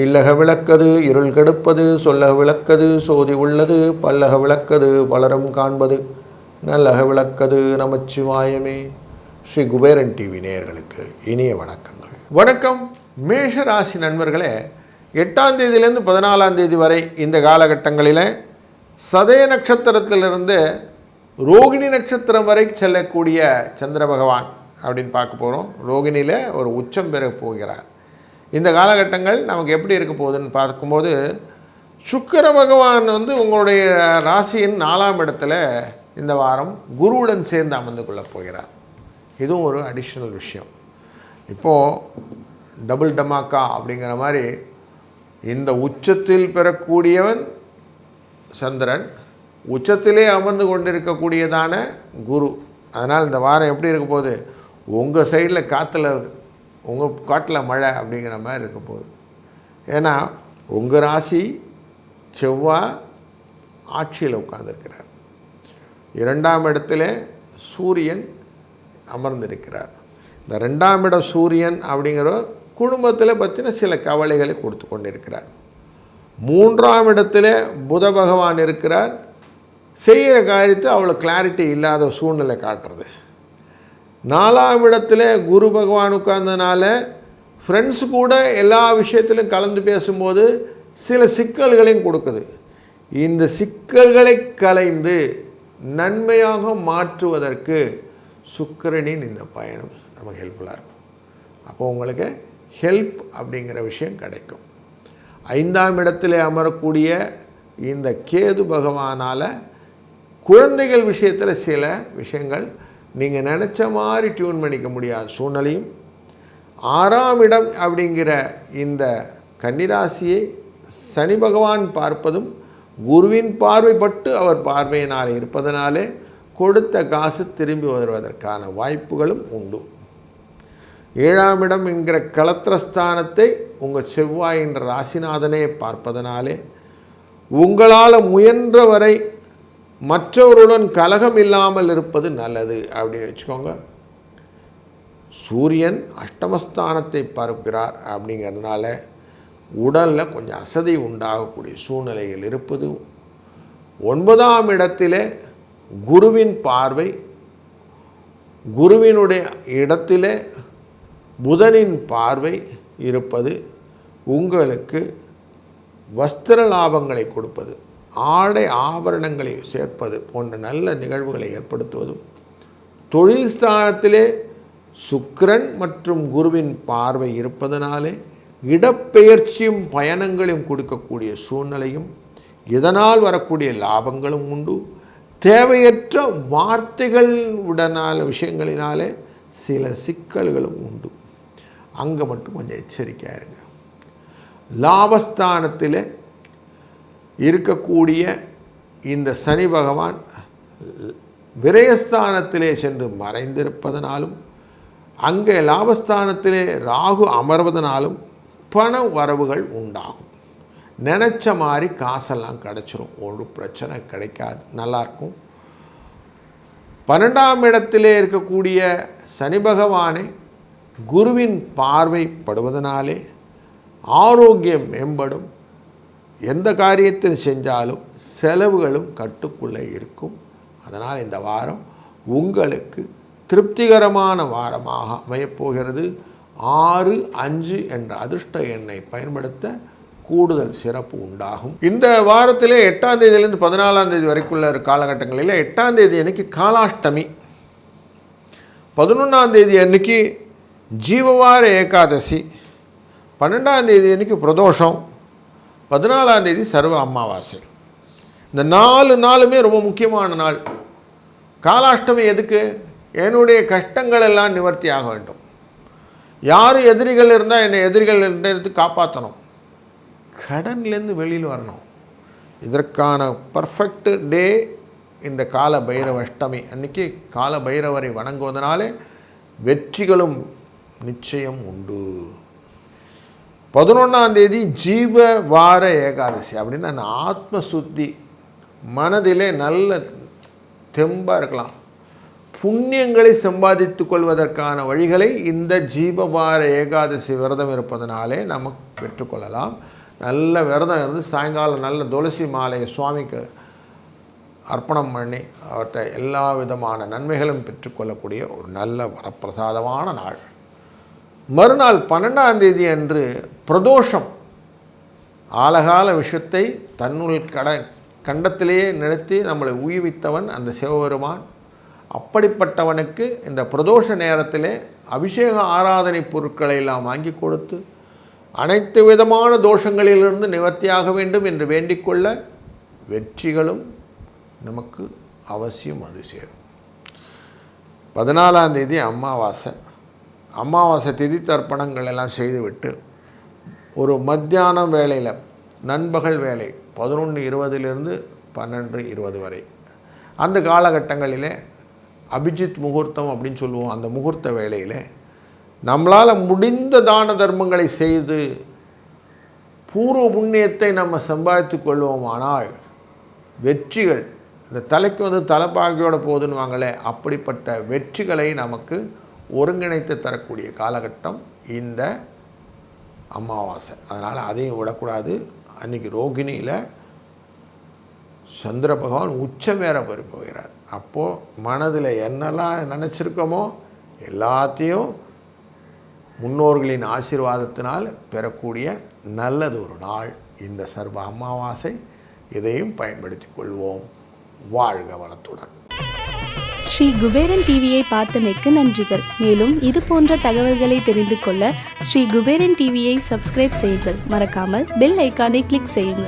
இல்லக விளக்கது இருள் கெடுப்பது, சொல்லக விளக்கது சோதி உள்ளது, பல்லக விளக்கது பலரும் காண்பது, நல்லக விளக்கது நமச்சிவாயமே. ஸ்ரீ குபேரன் டிவி நேயர்களுக்கு இனிய வணக்கங்கள். வணக்கம். மேஷ ராசி நண்பர்களே, 8ஆம் தேதியிலேருந்து 14ஆம் தேதி வரை இந்த காலகட்டங்களில் சதய நட்சத்திரத்திலிருந்து ரோகிணி நட்சத்திரம் வரை செல்லக்கூடிய சந்திர பகவான் அப்படின்னு பார்க்க போகிறோம். ரோகிணியில் ஒரு உச்சம் பெற போகிறார். இந்த காலகட்டங்கள் நமக்கு எப்படி இருக்க போகுதுன்னு பார்க்கும்போது, சுக்கிர பகவான் உங்களுடைய ராசியின் 4ஆம் இடத்துல இந்த வாரம் குருவுடன் சேர்ந்து அமர்ந்து கொள்ளப் போகிறார். இதுவும் ஒரு அடிஷ்னல் விஷயம். இப்போது டபுள் டமாக்கா அப்படிங்கிற மாதிரி இந்த உச்சத்தில் பெறக்கூடியவன் சந்திரன், உச்சத்திலே அமர்ந்து கொண்டிருக்கக்கூடியதான குரு. அதனால் இந்த வாரம் எப்படி இருக்க போகுது, உங்கள் சைடில் உங்கள் காட்டில் மழை அப்படிங்கிற மாதிரி இருக்க போகுது. ஏன்னா உங்கள் ராசி செவ்வாய் ஆட்சியில் உட்கார்ந்துருக்கிறார். 2ஆம் இடத்துல சூரியன் அமர்ந்திருக்கிறார். இந்த 2ஆம் இடம் சூரியன் அப்படிங்கிற குடும்பத்தில் பற்றின சில கவலைகளை கொடுத்து கொண்டிருக்கிறார். 3ஆம் இடத்துல புத பகவான் இருக்கிறார். செய்கிற காரியத்தை அவ்வளோ கிளாரிட்டி இல்லாத சூழ்நிலை காட்டுறது. 4ஆம் இடத்துல குரு பகவான் உட்கார்ந்தனால ஃப்ரெண்ட்ஸு கூட எல்லா விஷயத்திலும் கலந்து பேசும்போது சில சிக்கல்களையும் கொடுக்குது. இந்த சிக்கல்களை கலைந்து நன்மையாக மாற்றுவதற்கு சுக்கிரனின் இந்த பயணம் நமக்கு ஹெல்ப்ஃபுல்லாக இருக்கும். அப்போ உங்களுக்கு ஹெல்ப் அப்படிங்கிற விஷயம் கிடைக்கும். 5ஆம் இடத்துல அமரக்கூடிய இந்த கேது பகவானால் குழந்தைகள் விஷயத்தில் சில விஷயங்கள் நீங்கள் நினச்ச மாதிரி டியூன் பண்ணிக்க முடியாத சூழ்நிலையும், 6ஆம் இடம் அப்படிங்கிற இந்த கன்னிராசியை சனி பகவான் பார்ப்பதும் குருவின் பார்வைப்பட்டு அவர் பார்வையினால் இருப்பதனாலே கொடுத்த காசு திரும்பி வருவதற்கான வாய்ப்புகளும் உண்டு. 7ஆம் இடம் என்கிற களத்திரஸ்தானத்தை உங்கள் செவ்வாய் என்ற ராசிநாதனே பார்ப்பதனாலே உங்களால் முயன்றவரை மற்றவருடன் கலகம் இல்லாமல் இருப்பது நல்லது அப்படின்னு வச்சுக்கோங்க. சூரியன் அஷ்டமஸ்தானத்தை பார்க்கிறார். அப்படிங்கிறதுனால உடலில் கொஞ்சம் அசதி உண்டாகக்கூடிய சூழ்நிலைகள் இருப்பது. 9ஆம் இடத்திலே குருவின் பார்வை, குருவினுடைய இடத்திலே புதனின் பார்வை இருப்பது உங்களுக்கு வஸ்திர லாபங்களை கொடுப்பது, ஆடை ஆபரணங்களை சேர்ப்பது போன்ற நல்ல நிகழ்வுகளை ஏற்படுத்துவதும், தொழில் ஸ்தானத்திலே சுக்கிரன் மற்றும் குருவின் பார்வை இருப்பதனாலே இடப்பெயர்ச்சியும் பயணங்களையும் கொடுக்கக்கூடிய சூழ்நிலையும், இதனால் வரக்கூடிய லாபங்களும் உண்டு. தேவையற்ற வார்த்தைகள் உடனான விஷயங்களினாலே சில சிக்கல்களும் உண்டு. அங்கே மட்டும் கொஞ்சம் எச்சரிக்கையாக இருங்க. லாபஸ்தானத்தில் இருக்கக்கூடிய இந்த சனி பகவான் விரயஸ்தானத்திலே சென்று மறைந்திருப்பதனாலும், அங்கே லாபஸ்தானத்திலே ராகு அமர்வதனாலும் பண வரவுகள் உண்டாகும். நினச்ச மாதிரி காசெல்லாம் கிடச்சிரும், ஒரு பிரச்சனை கிடைக்காது, நல்லாயிருக்கும். 12ஆம் இடத்திலே இருக்கக்கூடிய சனி பகவானை குருவின் பார்வைப்படுவதனாலே ஆரோக்கியம் மேம்படும். எந்த காரியத்தை செஞ்சாலும் செலவுகளும் கட்டுக்குள்ளே இருக்கும். அதனால் இந்த வாரம் உங்களுக்கு திருப்திகரமான வாரமாக அமையப்போகிறது. 6, 5 என்ற அதிர்ஷ்ட எண்ணை பயன்படுத்த கூடுதல் சிறப்பு உண்டாகும். இந்த வாரத்திலே 8ஆம் தேதியிலிருந்து 14ஆம் தேதி வரைக்குள்ள காலகட்டங்களில் 8ஆம் தேதி அன்னைக்கு காலாஷ்டமி, 11ஆம் தேதி அன்னைக்கு ஜீவவார ஏகாதசி, 12ஆம் தேதி அன்னைக்கு பிரதோஷம், 14ஆம் தேதி சர்வ அமாவாசை. இந்த 4 நாளுமே ரொம்ப முக்கியமான நாள். காலாஷ்டமி எதுக்கு? என்னுடைய கஷ்டங்கள் எல்லாம் நிவர்த்தி ஆக வேண்டும். யார் எதிரிகள் இருந்தால் என்னை எதிரிகள் இருந்து காப்பாற்றணும், கடன்லேருந்து வெளியில் வரணும். இதற்கான பர்ஃபெக்ட் டே இந்த கால பைரவ அஷ்டமி அன்றைக்கி. கால பைரவரை வணங்குவதனாலே வெற்றிகளும் நிச்சயம் உண்டு. 11ஆம் தேதி ஜீவ வார ஏகாதசி. அப்படின்னா நான் ஆத்ம சுத்தி, மனதிலே நல்ல தெம்பாக இருக்கலாம், புண்ணியங்களை சம்பாதித்து கொள்வதற்கான வழிகளை இந்த ஜீபவார ஏகாதசி விரதம் இருப்பதனாலே நமக்கு பெற்றுக்கொள்ளலாம். நல்ல விரதம் இருந்து சாயங்காலம் நல்ல துளசி மாலையை சுவாமிக்கு அர்ப்பணம் பண்ணி அவற்றை எல்லா விதமான நன்மைகளும் பெற்றுக்கொள்ளக்கூடிய ஒரு நல்ல வரப்பிரசாதமான நாள். மறுநாள் 12ஆம் தேதி அன்று பிரதோஷம். ஆலகால விஷத்தை தன்னுள் கண்டத்திலேயே நிறுத்தி நம்மளை உய்வித்தவன் அந்த சிவபெருமான். அப்படிப்பட்டவனுக்கு இந்த பிரதோஷ நேரத்திலே அபிஷேக ஆராதனை பொருட்களை எல்லாம் வாங்கி கொடுத்து அனைத்து விதமான தோஷங்களிலிருந்து நிவர்த்தியாக வேண்டும் என்று வேண்டிக்கொள்ள வெற்றிகளும் நமக்கு அவசியம் அது சேரும். 14ஆம் தேதி அமாவாசை திதி தர்ப்பணங்கள் எல்லாம் செய்துவிட்டு ஒரு மத்தியானம் வேளையில் நண்பகல் வேலை 11:20 12:20 வரை அந்த காலகட்டங்களிலே அபிஜித் முகூர்த்தம் அப்படின்னு சொல்லுவோம். அந்த முகூர்த்த வேளையில் நம்மளால் முடிந்த தான தர்மங்களை செய்து பூர்வ புண்ணியத்தை நம்ம சம்பாதித்து கொள்வோமானால் வெற்றிகள் இந்த தலைக்கு தலைப்பாகையோட போதுன்னு வாங்களே, அப்படிப்பட்ட வெற்றிகளை நமக்கு ஒருங்கிணைத்து தரக்கூடிய காலகட்டம் இந்த அமாவாசை. அதனால் அதையும் விடக்கூடாது. அன்றைக்கி ரோகிணியில் சந்திர பகவான் உச்சம் வேற போகிறார். அப்போது மனதில் என்னெல்லாம் நினச்சிருக்கோமோ எல்லாத்தையும் முன்னோர்களின் ஆசீர்வாதத்தினால் பெறக்கூடிய நல்லது ஒரு நாள் இந்த சர்வ அமாவாசை. இதையும் பயன்படுத்தி கொள்வோம். வாழ்க வளத்துடன். ஸ்ரீ குபேரன் டிவியை பார்த்தமைக்கு நன்றிகள். மேலும் இது போன்ற தகவல்களை தெரிந்து கொள்ள ஸ்ரீ குபேரன் டிவியை சப்ஸ்கிரைப் செய்யுங்கள். மறக்காமல் பெல் ஐக்கானை கிளிக் செய்யுங்கள்.